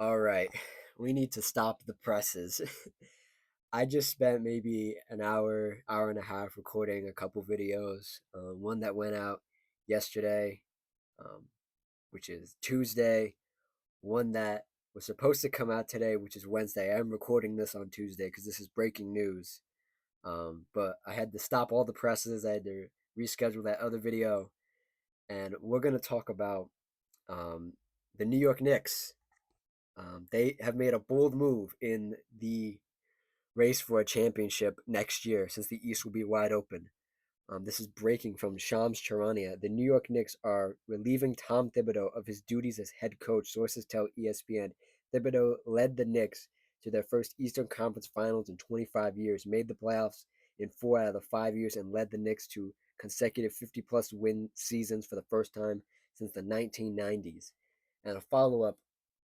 All right, we need to stop the presses. I just spent maybe an hour, hour and a half recording a couple videos. One that went out yesterday, um, which is Tuesday. One that was supposed to come out today, which is Wednesday. I'm recording this on Tuesday because this is breaking news. But I had to stop all the presses. I had to reschedule that other video, and we're gonna talk about um, the New York Knicks. They have made a bold move in the race for a championship next year since the East will be wide open. This is breaking from Shams Charania. The New York Knicks are relieving Tom Thibodeau of his duties as head coach, sources tell ESPN. Thibodeau led the Knicks to their first Eastern Conference Finals in 25 years, made the playoffs in 4 out of the 5 years, and led the Knicks to consecutive 50-plus win seasons for the first time since the 1990s. And a follow up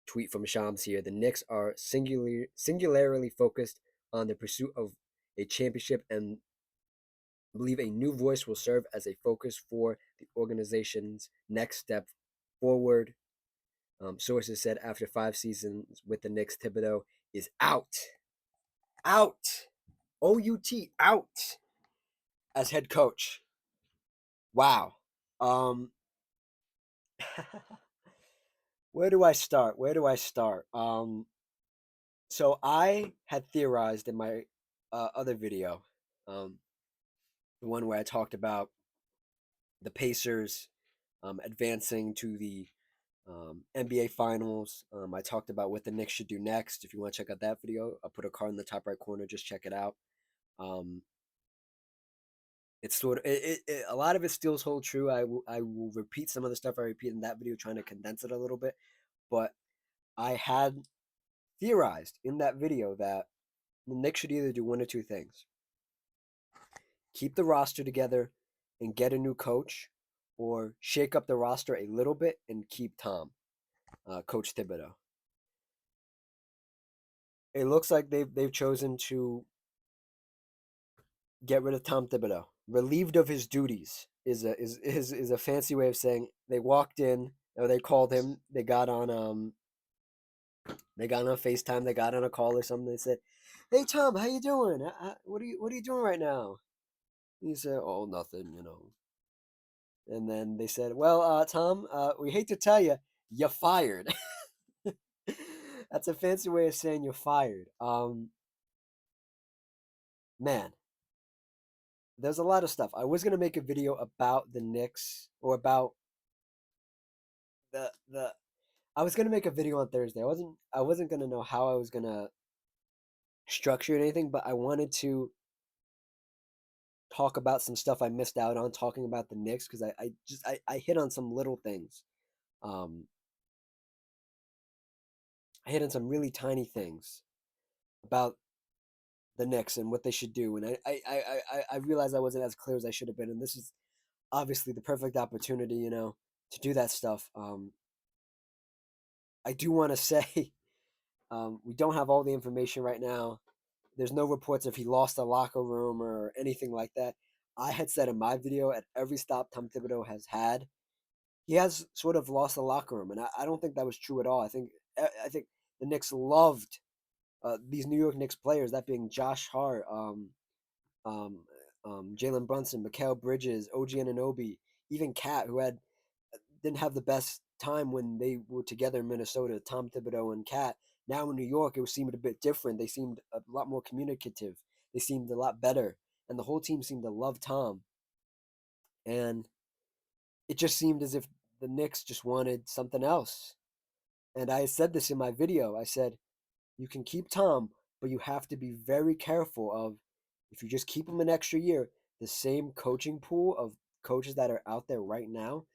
tweet from Shams here. The Knicks are singularly focused on the pursuit of a championship and believe a new voice will serve as a focus for the organization's next step forward. Sources said after 5 seasons with the Knicks, Thibodeau is out. Out. OUT out as head coach. Wow. Um, where do I start? Where do I start? So I had theorized in my other video, um, the one where I talked about the Pacers advancing to the NBA Finals. I talked about what the Knicks should do next. If you want to check out that video, I'll put a card in the top right corner. Just check it out. Um, it's sort of a lot of it still holds true. I will repeat some of the stuff I repeat in that video, trying to condense it a little bit. But I had theorized in that video that the Knicks should either do one or two things: keep the roster together and get a new coach, or shake up the roster a little bit and keep Coach Thibodeau. It looks like they've chosen to get rid of Tom Thibodeau. Relieved of his duties is a fancy way of saying they walked in or they called him. They got on FaceTime. They got on a call or something. They said, "Hey Tom, how you doing? What are you doing right now?" He said, "Oh, nothing." And then they said, "Well, Tom, we hate to tell you, you're fired." That's a fancy way of saying you're fired. Man, there's a lot of stuff. I was gonna make a video about the Knicks or about the. I was gonna make a video on Thursday. I wasn't gonna know how I was gonna structure anything, but I wanted to talk about some stuff I missed out on talking about the Knicks because I hit on some little things. Um, I hit on some really tiny things about the Knicks and what they should do, and I realized I wasn't as clear as I should have been, and this is obviously the perfect opportunity, to do that stuff. I do want to say we don't have all the information right now. There's no reports if he lost the locker room or anything like that. I had said in my video at every stop Tom Thibodeau has had, he has sort of lost the locker room, and I don't think that was true at all. I think the Knicks loved these New York Knicks players, that being Josh Hart, um, Jalen Brunson, Mikal Bridges, OG Anunoby, even Cat, who didn't have the best time when they were together in Minnesota. Tom Thibodeau and Cat. Now in New York, it seemed a bit different. They seemed a lot more communicative. They seemed a lot better, and the whole team seemed to love Tom. And it just seemed as if the Knicks just wanted something else. And I said this in my video. I said, you can keep Tom, but you have to be very careful of, if you just keep him an extra year, the same coaching pool of coaches that are out there right now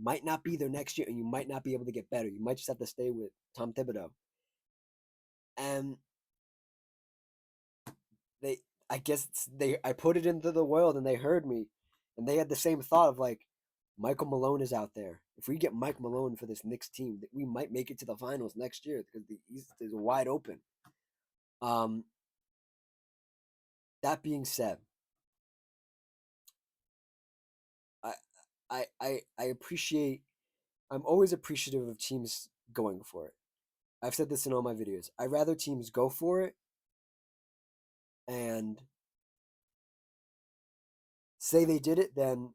might not be there next year, and you might not be able to get better. You might just have to stay with Tom Thibodeau. And they, I guess I put it into the world, and they heard me, and they had the same thought of like, Michael Malone is out there. If we get Mike Malone for this Knicks team, we might make it to the finals next year because the East is wide open. Um, that being said, I I appreciate. I'm always appreciative of teams going for it. I've said this in all my videos. I'd rather teams go for it and say they did it than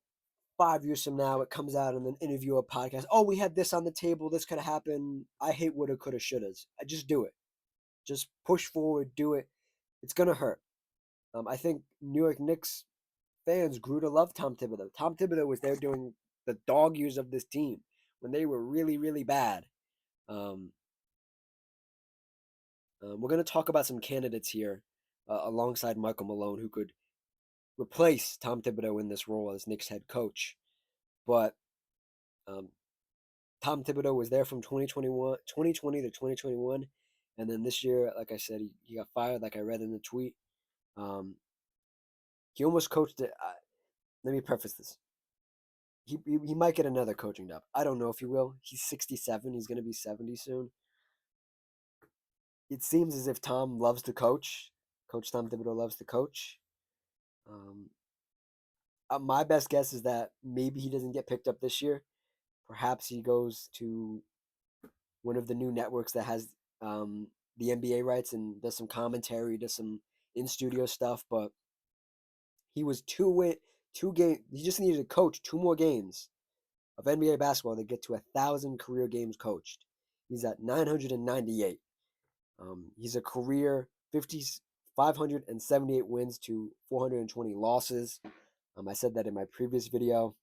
5 years from now it comes out in an interview or podcast. Oh, we had this on the table. This could have happened. I hate woulda, coulda, shouldas. I just do it. Just push forward. Do it. It's gonna hurt. I think New York Knicks fans grew to love Tom Thibodeau. Tom Thibodeau was there doing the dog years of this team when they were really, really bad. Um, we're going to talk about some candidates here alongside Michael Malone who could replace Tom Thibodeau in this role as Knicks head coach. But um, Tom Thibodeau was there from 2020 to 2021. And then this year, like I said, he got fired, like I read in the tweet. Um, he almost coached it. Let me preface this. He might get another coaching job. I don't know if he will. He's 67. He's going to be 70 soon. It seems as if Tom loves to coach. Coach Tom Thibodeau loves to coach. Um, my best guess is that maybe he doesn't get picked up this year. Perhaps he goes to one of the new networks that has the NBA rights and does some commentary, does some in studio stuff. But he was two game. He just needed to coach two more games of NBA basketball to get to 1,000 career games coached. He's at 998. He's a career 578 wins to 420 losses. I said that in my previous video.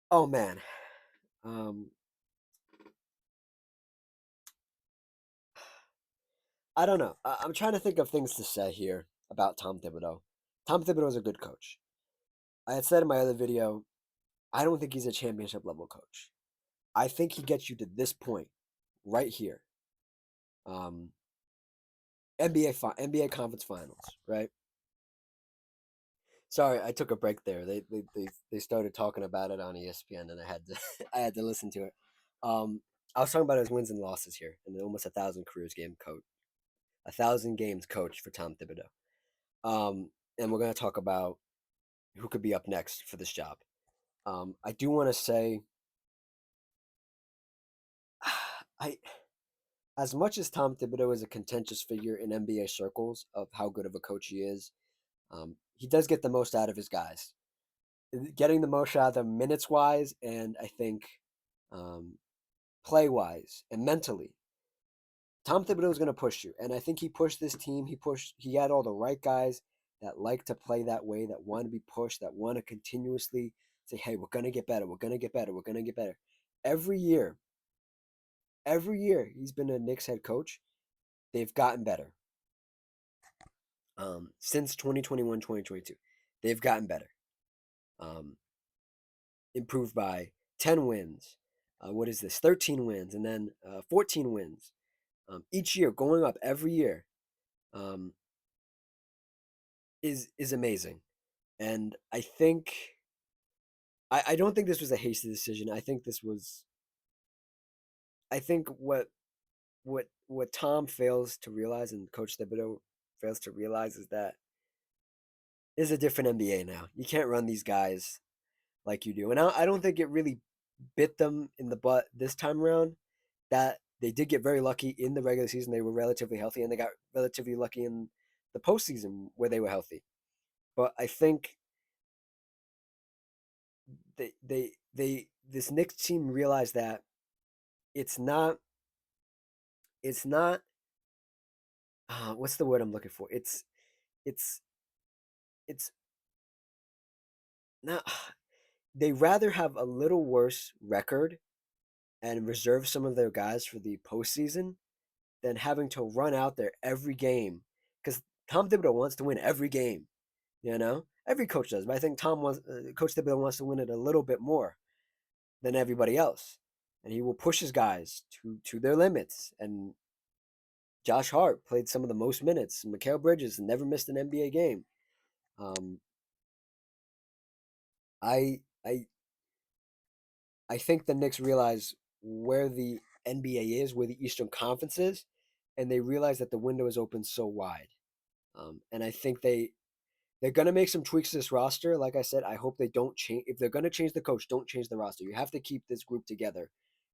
Oh man. Um, I don't know. I'm trying to think of things to say here about Tom Thibodeau. Tom Thibodeau is a good coach. I had said in my other video, I don't think he's a championship level coach. I think he gets you to this point right here. Um, NBA conference finals, right? Sorry, I took a break there. They started talking about it on ESPN, and I had to I had to listen to it. I was talking about his wins and losses here, and almost 1,000 games coached for Tom Thibodeau. And we're gonna talk about who could be up next for this job. I do want to say, I as much as Tom Thibodeau is a contentious figure in NBA circles of how good of a coach he is, he does get the most out of his guys. Getting the most out of them minutes wise, and I think um, play wise and mentally. Tom Thibodeau is going to push you, and I think he pushed this team. He had all the right guys that like to play that way, that want to be pushed, that want to continuously say, "Hey, we're going to get better. We're going to get better. We're going to get better." Every year, every year he's been a Knicks head coach. They've gotten better. Since 2021, 2022, they've gotten better. Um, improved by 10 wins. What is this? 13 wins, and then 14 wins. Each year, going up every year, um, is amazing. And I don't think this was a hasty decision. I think what Tom fails to realize and Coach Thibodeau fails to realize is that there's a different NBA now. You can't run these guys like you do. And I don't think it really bit them in the butt this time around. That they did get very lucky in the regular season. They were relatively healthy, and they got relatively lucky in the postseason where they were healthy. But I think this Knicks team realized that it's not it's not what's the word I'm looking for? It's it's not. They rather have a little worse record and reserve some of their guys for the postseason than having to run out there every game. Because Tom Thibodeau wants to win every game. Every coach does, but I think Coach Thibodeau wants to win it a little bit more than everybody else, and he will push his guys to their limits. And Josh Hart played some of the most minutes. Mikal Bridges never missed an NBA game. Um, I I I think the Knicks realize where the NBA is, where the Eastern Conference is, and they realize that the window is open so wide. And I think they're gonna make some tweaks to this roster. Like I said, I hope they don't change. If they're gonna change the coach, don't change the roster. You have to keep this group together,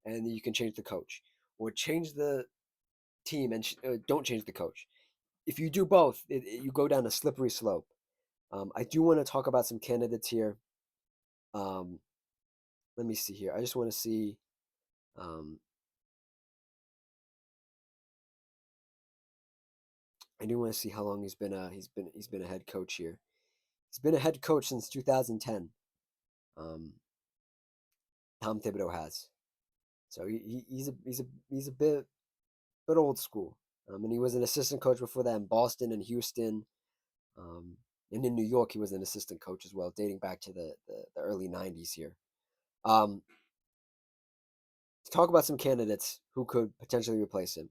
and you can change the coach. or change the team and don't change the coach. If you do both, you go down a slippery slope. I do want to talk about some candidates here. Um, let me see here. I just want to see. Um, I do want to see how long he's been a head coach here. He's been a head coach since 2010. Um, Tom Thibodeau has. So he's a bit old school. And he was an assistant coach before that in Boston and Houston. Um, and in New York, he was an assistant coach as well, dating back to the early 90s here. Um, to talk about some candidates who could potentially replace him.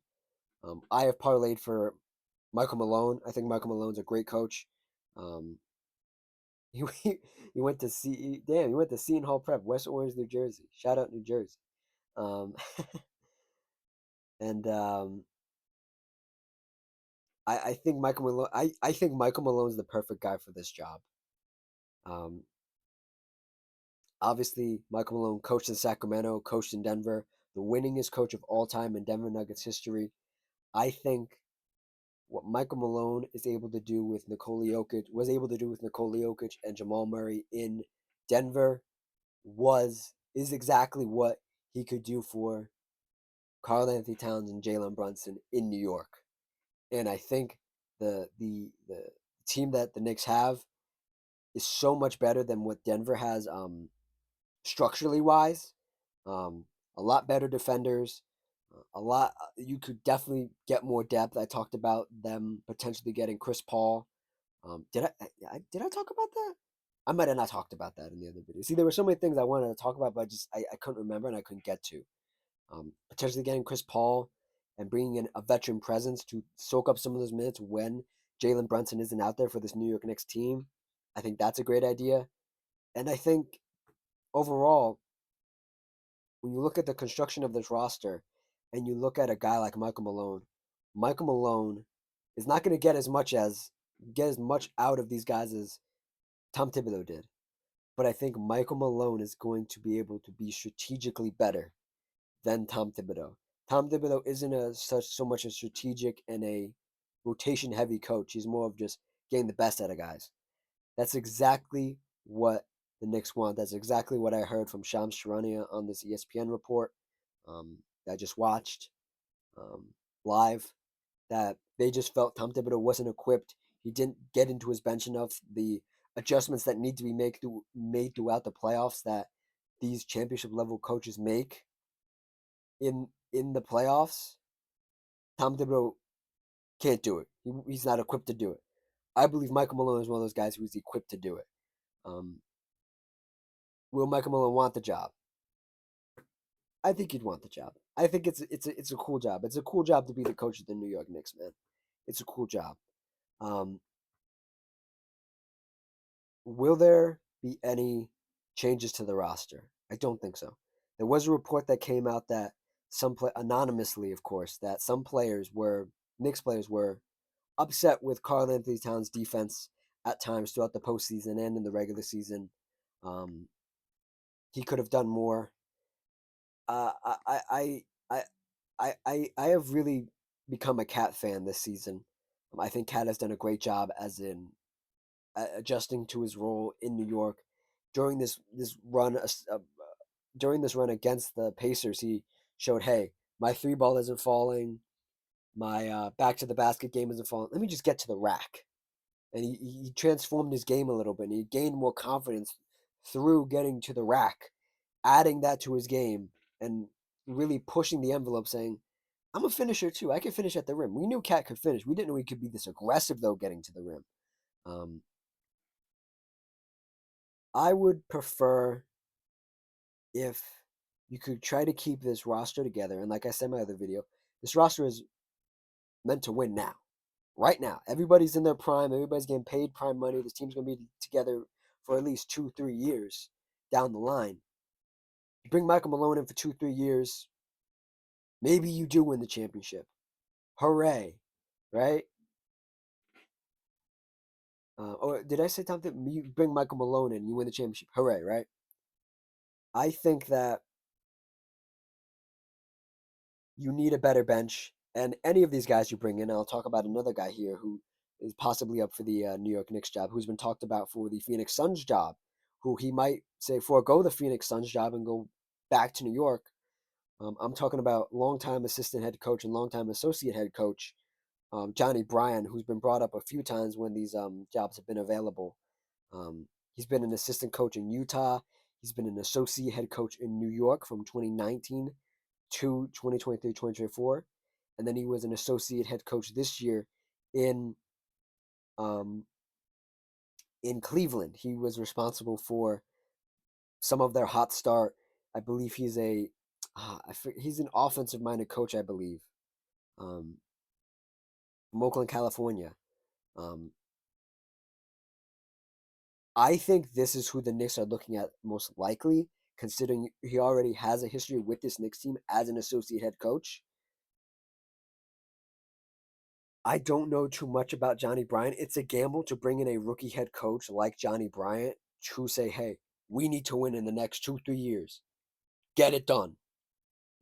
I have parlayed for Michael Malone. I think Michael Malone's a great coach. Um, he, he went to he went to Seton Hall Prep, West Orange, New Jersey. Shout out New Jersey. Um, and I think Michael Malone. I think Michael Malone's the perfect guy for this job. Um, Obviously, Michael Malone coached in Sacramento, coached in Denver, the winningest coach of all time in Denver Nuggets history. I think what Michael Malone is able to do with Nikola Jokic was able to do with Nikola Jokic and Jamal Murray in Denver was is exactly what he could do for Karl Anthony Towns and Jalen Brunson in New York. And I think the team that the Knicks have is so much better than what Denver has structurally wise. Um, a lot better defenders. A lot. You could definitely get more depth. I talked about them potentially getting Chris Paul. Did I talk about that? I might have not talked about that in the other video. See, there were so many things I wanted to talk about, but I couldn't remember and I couldn't get to. Potentially getting Chris Paul and bringing in a veteran presence to soak up some of those minutes when Jalen Brunson isn't out there for this New York Knicks team. I think that's a great idea. And I think overall, when you look at the construction of this roster and you look at a guy like Michael Malone is not going to get as much out of these guys as Tom Thibodeau did. But I think Michael Malone is going to be able to be strategically better than Tom Thibodeau. Tom Thibodeau isn't so much a strategic and a rotation heavy coach. He's more of just getting the best out of guys. That's exactly what the Knicks want. That's exactly what I heard from Shams Charania on this ESPN report that I just watched um, live. That they just felt Tom Thibodeau wasn't equipped. He didn't get into his bench enough. The adjustments that need to be made throughout the playoffs that these championship level coaches make in the playoffs, Tom Thibodeau can't do it. He's not equipped to do it. I believe Michael Malone is one of those guys who's equipped to do it. Um, will Michael Malone want the job? I think he'd want the job. I think it's a cool job. It's a cool job to be the coach of the New York Knicks, man. It's a cool job. Um, will there be any changes to the roster? I don't think so. There was a report that came out that anonymously, of course, that some players were Knicks players were upset with Karl Anthony Towns' defense at times throughout the postseason and in the regular season. Um, he could have done more. Uh, I, I, I, I have really become a Cat fan this season. I think Cat has done a great job as in adjusting to his role in New York during this run. During this run against the Pacers, he showed, hey, my three ball isn't falling. My back to the basket game isn't falling. Let me just get to the rack. And he transformed his game a little bit. And he gained more confidence through getting to the rack, adding that to his game, and really pushing the envelope, saying, I'm a finisher too. I can finish at the rim. We knew Cat could finish. We didn't know he could be this aggressive, though, getting to the rim. Um, I would prefer if you could try to keep this roster together. And like I said in my other video, this roster is meant to win now, right now. Everybody's in their prime. Everybody's getting paid prime money. This team's going to be together for at least 2-3 years down the line. You bring Michael Malone in for 2-3 years, maybe you do win the championship. Hooray, right? Or did I say something? You bring Michael Malone in, you win the championship. Hooray, right? I think that you need a better bench. And any of these guys you bring in, I'll talk about another guy here who is possibly up for the New York Knicks job, who's been talked about for the Phoenix Suns job, who he might say forego the Phoenix Suns job and go back to New York. I'm talking about longtime assistant head coach and longtime associate head coach Johnny Bryan, who's been brought up a few times when these jobs have been available. He's been an assistant coach in Utah. He's been an associate head coach in New York from 2019 to 2023, 2024. And then he was an associate head coach this year in um, in Cleveland. He was responsible for some of their hot start. I believe he's an offensive minded coach, I believe, um, from Oakland, California. Um, I think this is who the Knicks are looking at most likely, considering he already has a history with this Knicks team as an associate head coach. I don't know too much about Johnny Bryant. It's a gamble to bring in a rookie head coach like Johnny Bryant to say, hey, we need to win in the next 2, 3 years. Get it done.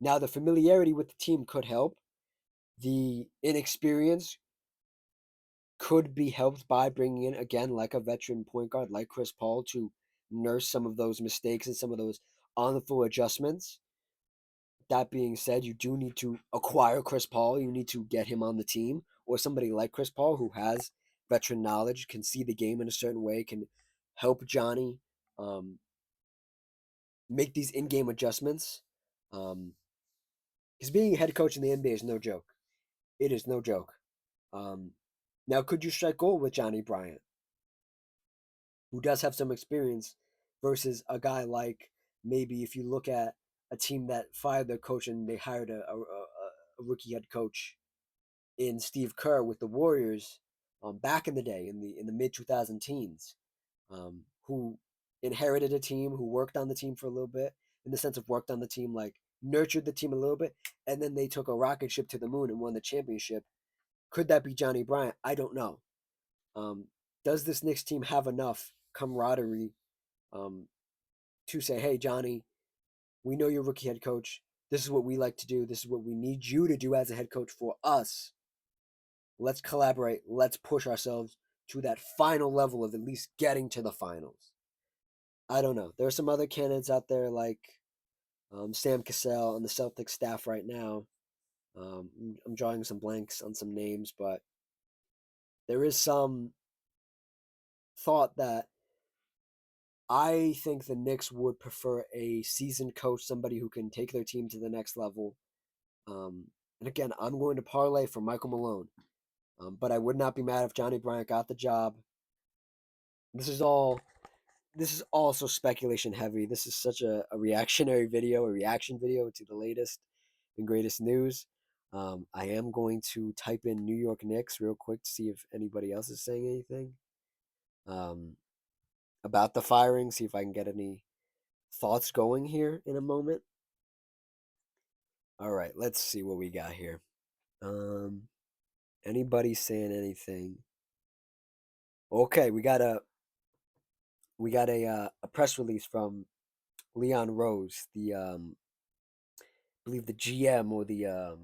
Now, the familiarity with the team could help. The inexperience could be helped by bringing in, again, like a veteran point guard like Chris Paul to nurse some of those mistakes and some of those on the floor adjustments. That being said, you do need to acquire Chris Paul. You need to get him on the team, or somebody like Chris Paul who has veteran knowledge, can see the game in a certain way, can help Johnny um, make these in-game adjustments. Because being a head coach in the NBA is no joke. It is no joke. Um, Now, could you strike gold with Johnny Bryant, who does have some experience, versus a guy like, maybe if you look at a team that fired their coach and they hired a rookie head coach in Steve Kerr with the Warriors back in the day, in the mid 2000 teens, who inherited a team, who worked on the team for a little bit, in the sense of worked on the team, like nurtured the team a little bit, and then they took a rocket ship to the moon and won the championship. Could that be Johnny Bryant? I don't know. Um, does this Knicks team have enough camaraderie um, to say, hey, Johnny, we know you're rookie head coach. This is what we like to do. This is what we need you to do as a head coach for us. Let's collaborate. Let's push ourselves to that final level of at least getting to the finals. I don't know. There are some other candidates out there like Sam Cassell on the Celtics staff right now. I'm drawing some blanks on some names, but there is some thought that I think the Knicks would prefer a seasoned coach, somebody who can take their team to the next level. And again, I'm going to parlay for Michael Malone. But I would not be mad if Johnny Bryant got the job. This is all this is also speculation heavy. This is such a reactionary video, a reaction video to the latest and greatest news. I am going to type in New York Knicks real quick to see if anybody else is saying anything um, about the firing, see if I can get any thoughts going here in a moment. All right, let's see what we got here. Um, Anybody saying anything? Okay, we got a press release from Leon Rose, the I believe the GM or the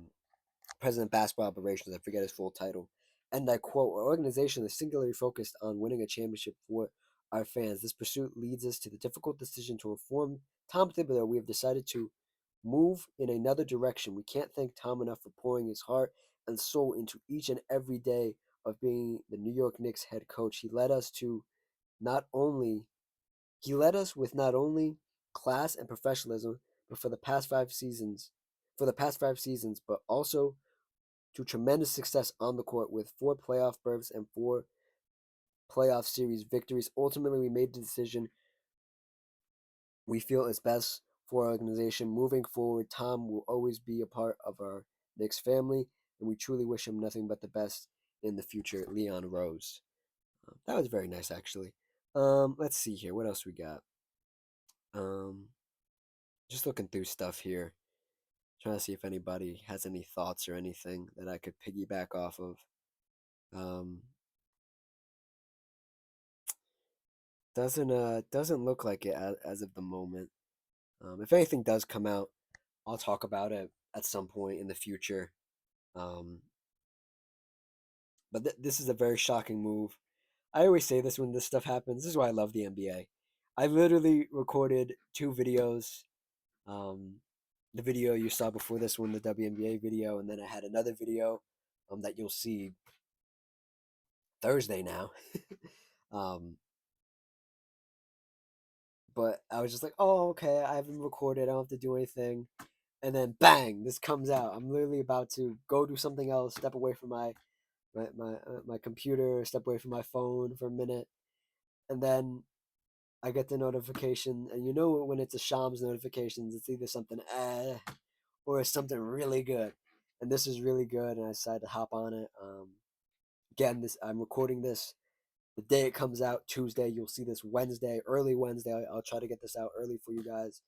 president of basketball operations. I forget his full title. And I quote: "Our organization is singularly focused on winning a championship for our fans. This pursuit leads us to the difficult decision to inform Tom Thibodeau we have decided to move in another direction. We can't thank Tom enough for pouring his heart and soul into each and every day of being the New York Knicks head coach. Not only he led us with not only class and professionalism, but for the past 5 seasons, but also to tremendous success on the court with 4 playoff berths and 4 playoff series victories. Ultimately, we made the decision we feel is best for our organization. Moving forward, Tom will always be a part of our Knicks family, and we truly wish him nothing but the best in the future." Leon Rose. That was very nice, actually. Let's see here. What else we got? Um, just looking through stuff here, trying to see if anybody has any thoughts or anything that I could piggyback off of. Um, doesn't look like it as of the moment. If anything does come out, I'll talk about it. at some point in the future. Um, but this is a very shocking move. I always say this when this stuff happens. This is why I love the NBA. I literally recorded two videos. Um, the video you saw before this one, the WNBA video, and then I had another video that you'll see Thursday now. um, but I was just like, oh, okay, I haven't recorded. I don't have to do anything. And then bang, this comes out. I'm literally about to go do something else, step away from my computer, step away from my phone for a minute, and then I get the notification. And you know when it's a Shams notifications, it's either something or it's something really good. And this is really good, and I decided to hop on it. Again, this I'm recording this the day it comes out, Tuesday. You'll see this Wednesday, early Wednesday. I'll try to get this out early for you guys.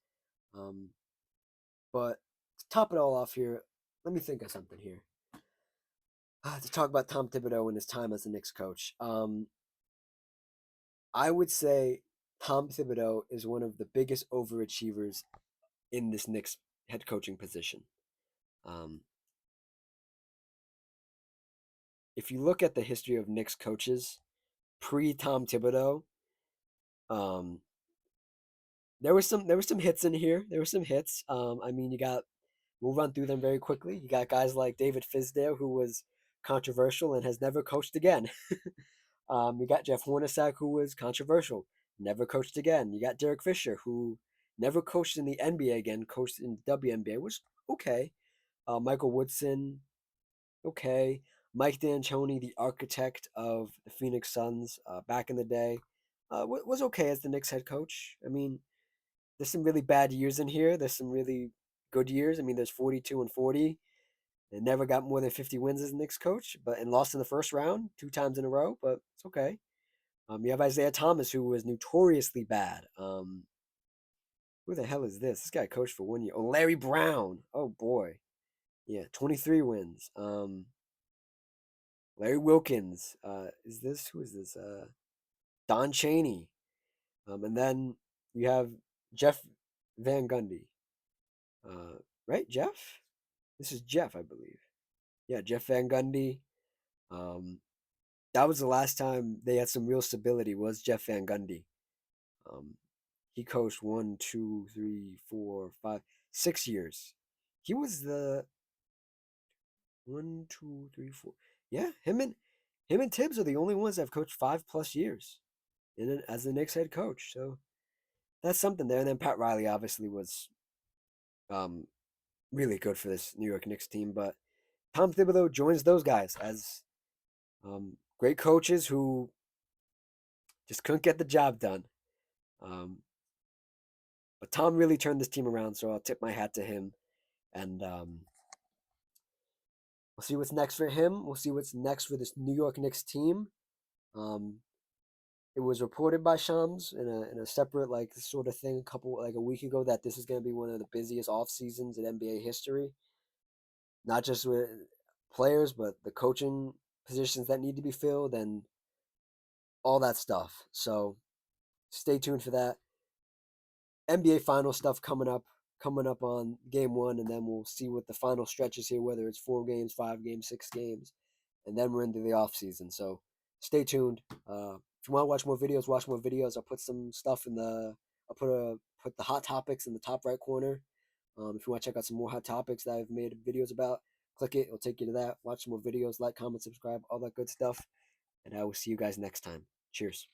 Um, but to top it all off here, let me think of something here. To talk about Tom Thibodeau and his time as the Knicks coach. I would say Tom Thibodeau is one of the biggest overachievers in this Knicks head coaching position. Um, if you look at the history of Knicks coaches pre Tom Thibodeau, um, there were some hits in here. There were some hits. I mean, we'll run through them very quickly. You got guys like David Fizdale, who was controversial and has never coached again. You got Jeff Hornacek, who was controversial, never coached again. You got Derek Fisher, who never coached in the NBA again, coached in the WNBA, which okay. Michael Woodson, okay. Mike D'Antoni, the architect of the Phoenix Suns back in the day, was okay as the Knicks head coach. I mean, there's some really bad years in here. There's some really good years. I mean, there's 42 and 40. They never got more than 50 wins as Knicks coach, but and lost in the first round 2 times in a row. But it's okay. You have Isaiah Thomas, who was notoriously bad. Who the hell is this? This guy coached for 1 year. Oh, Larry Brown. Oh boy, yeah, 23 wins. Larry Wilkins. Is this who is this? Don Chaney. And then you have Jeff Van Gundy. Right, Jeff. This is Jeff, I believe. Yeah, Jeff Van Gundy. Um, that was the last time they had some real stability. Was Jeff Van Gundy? Um, he coached 1, 2, 3, 4, 5, 6 years. He was the 1, 2, 3, 4. Yeah, him and Tibbs are the only ones that have coached 5+ years as the Knicks head coach. So that's something there. And then Pat Riley obviously was um, really good for this New York Knicks team. But Tom Thibodeau joins those guys as great coaches who just couldn't get the job done. Um, but Tom really turned this team around, so I'll tip my hat to him. And we'll see what's next for him. We'll see what's next for this New York Knicks team. Um, it was reported by Shams in a separate like sort of thing a week ago that this is going to be one of the busiest off seasons in NBA history. Not just with players, but the coaching positions that need to be filled and all that stuff. So stay tuned for that. NBA final stuff coming up on game one, and then we'll see what the final stretch is here, whether it's 4 games, 5 games, 6 games, and then we're into the off season. So stay tuned. If you want to watch more videos, watch more videos. I'll put some stuff in the I'll put the hot topics in the top right corner. If you want to check out some more hot topics that I've made videos about, click it. It'll take you to that. Watch some more videos, like, comment, subscribe, all that good stuff. And I will see you guys next time. Cheers.